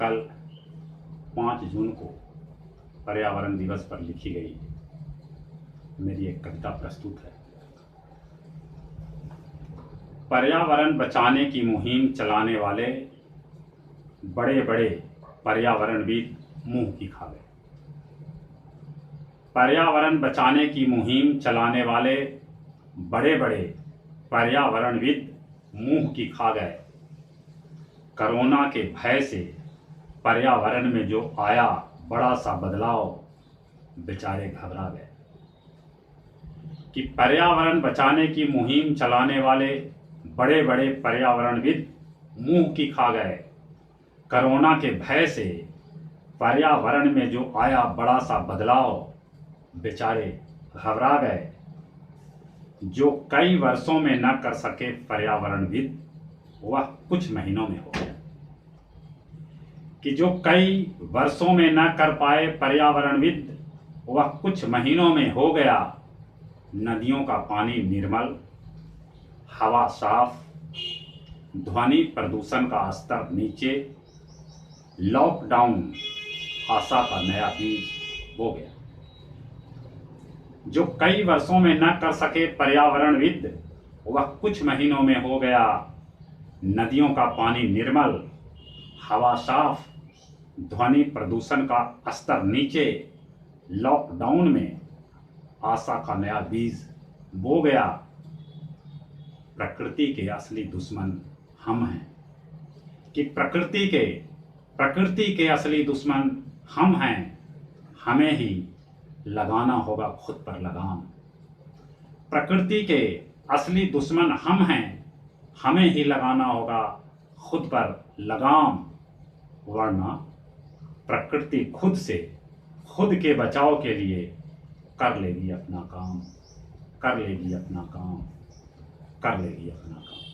कल 5 जून को पर्यावरण दिवस पर लिखी गई मेरी एक कविता प्रस्तुत है। पर्यावरण बचाने की मुहिम चलाने वाले बड़े बड़े पर्यावरणविद मुंह की खा गए। पर्यावरण बचाने की मुहिम चलाने वाले बड़े बड़े पर्यावरणविद मुंह की खा गए। कोरोना के भय से पर्यावरण में जो आया बड़ा सा बदलाव, बेचारे घबरा गए। कि पर्यावरण बचाने की मुहिम चलाने वाले बड़े बड़े पर्यावरणविद मुंह की खा गए। कोरोना के भय से पर्यावरण में जो आया बड़ा सा बदलाव, बेचारे घबरा गए। जो कई वर्षों में न कर सके पर्यावरणविद, वह कुछ महीनों में हो गया। कि जो कई वर्षों में न कर पाए पर्यावरणविद, वह कुछ महीनों में हो गया। नदियों का पानी निर्मल, हवा साफ, ध्वनि प्रदूषण का स्तर नीचे, लॉकडाउन आशा का नया बीज बो गया। जो कई वर्षों में न कर सके पर्यावरणविद, वह कुछ महीनों में हो गया। नदियों का पानी निर्मल, हवा साफ, ध्वनि प्रदूषण का स्तर नीचे, लॉकडाउन में आशा का नया बीज बो गया। प्रकृति के असली दुश्मन हम हैं। कि प्रकृति के असली दुश्मन हम हैं। हमें ही लगाना होगा खुद पर लगाम। प्रकृति के असली दुश्मन हम हैं। हमें ही लगाना होगा खुद पर लगाम, वरना प्रकृति खुद से खुद के बचाव के लिए कर लेगी अपना काम, कर लेगी अपना काम, कर लेगी अपना काम।